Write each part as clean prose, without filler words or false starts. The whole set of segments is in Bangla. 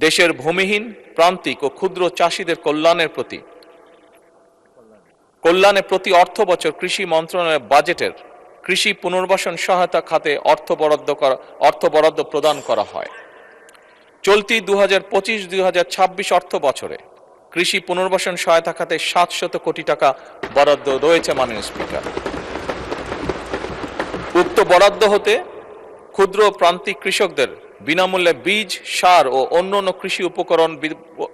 দেশের ভূমিহীন, প্রান্তিক ও ক্ষুদ্র চাষীদের কল্যাণে প্রতি অর্থ বছর কৃষি মন্ত্রণালয়ের বাজেটের কৃষি পুনর্বাসন সহায়তা খাতে অর্থ বরাদ্দ প্রদান করা হয়। চলতি 2025-2026 অর্থ বছরে কৃষি পুনর্বাসন সহায়তা খাতে 700 কোটি টাকা বরাদ্দ রয়েছে মাননীয় স্পিকার। উক্ত বরাদ্দ হতে ক্ষুদ্র প্রান্তিক কৃষকদের বিনামূল্যে বীজ, সার ও অন্যান্য কৃষি উপকরণ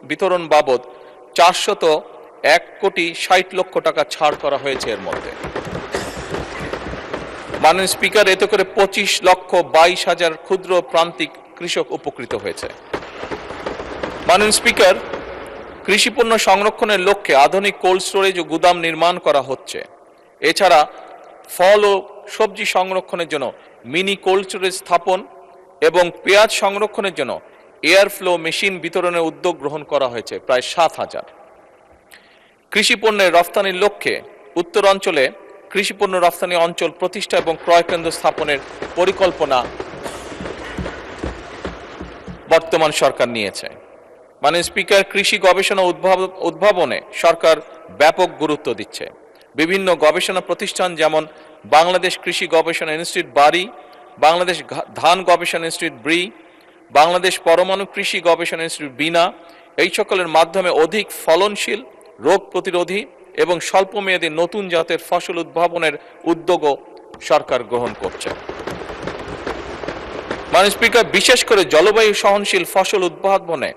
বিতরণ বাবদ 401 কোটি 60 লক্ষ টাকা ছাড় করা হয়েছে। এর মধ্যে মাননীয় স্পিকার, এতে করে 25,22,000 ক্ষুদ্র প্রান্তিক কৃষক উপকৃত হয়েছে। মাননীয় স্পিকার, কৃষি পণ্য সংরক্ষণের লক্ষ্যে আধুনিক কোল্ড স্টোরেজ ও গুদাম নির্মাণ করা হচ্ছে। এছাড়া ফল ও সবজি সংরক্ষণের জন্য মিনি কোল্ড স্টোরেজ স্থাপন এবং পেঁয়াজ সংরক্ষণের জন্য এয়ার ফ্লো মেশিন বিতরণের উদ্যোগ গ্রহণ করা হয়েছে প্রায় 7,000। কৃষি পণ্যের রফতানির লক্ষ্যে উত্তরাঞ্চলে কৃষি পণ্য রফতানি অঞ্চল প্রতিষ্ঠা এবং ক্রয় কেন্দ্র স্থাপনের পরিকল্পনা বর্তমান সরকার নিয়েছে। মাননীয় স্পিকার, কৃষি গবেষণা উদ্ভাবনে সরকার ব্যাপক গুরুত্ব দিচ্ছে। বিভিন্ন গবেষণা প্রতিষ্ঠান যেমন বাংলাদেশ কৃষি গবেষণা ইনস্টিটিউট বারি, বাংলাদেশ ধান গবেষণা ইনস্টিটিউট ব্রি, বাংলাদেশ পরমাণু কৃষি গবেষণা ইনস্টিটিউট বিনা, এই সকলের মাধ্যমে অধিক ফলনশীল, রোগ প্রতিরোধী এবং স্বল্পমেয়াদী নতুন জাতের ফসল উদ্ভাবনের উদ্যোগও সরকার গ্রহণ করছে। মাননীয় স্পিকার, বিশেষ করে জলবায়ু সহনশীল ফসল উদ্ভাবনে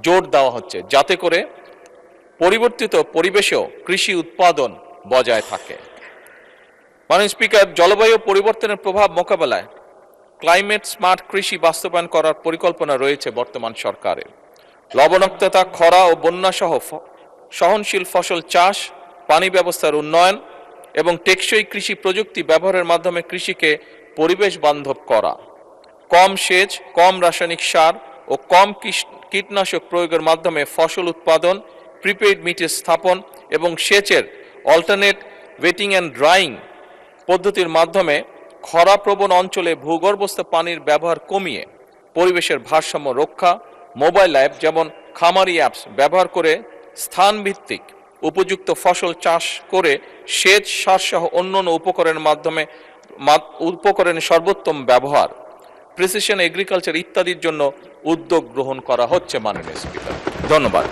জোর দেওয়া হচ্ছে, যাতে করে পরিবর্তিত পরিবেশেও কৃষি উৎপাদন বজায় থাকে। মাননীয় স্পিকার, জলবায়ু পরিবর্তনের প্রভাব মোকাবেলায় ক্লাইমেট স্মার্ট কৃষি বাস্তবায়ন করার পরিকল্পনা রয়েছে বর্তমান সরকারের। লবণাক্ততা, খরা ও বন্যা সহ সহনশীল ফসল চাষ, পানি ব্যবস্থার উন্নয়ন এবং টেকসই কৃষি প্রযুক্তি ব্যবহারের মাধ্যমে কৃষিকে পরিবেশ বান্ধব করা, কম সেচ, কম রাসায়নিক সার ও কম কীটনাশক প্রয়োগের মাধ্যমে ফসল উৎপাদন, প্রিপেইড মিটার স্থাপন এবং সেচের অল্টারনেট ওয়েটিং অ্যান্ড ড্রাইং পদ্ধতির মাধ্যমে খরাপ্রবণ অঞ্চলে ভূগর্ভস্থ পানির ব্যবহার কমিয়ে পরিবেশের ভারসাম্য রক্ষা, মোবাইল অ্যাপ যেমন খামারি অ্যাপস ব্যবহার করে স্থানভিত্তিক উপযুক্ত ফসল চাষ করে সেচ, সার সহ অন্যান্য উপকরণের সর্বোত্তম ব্যবহার, প্রিসিশন এগ্রিকালচার ইত্যাদির জন্য উদ্যোগ গ্রহণ করা হচ্ছে। মাননীয় স্পিকার, ধন্যবাদ।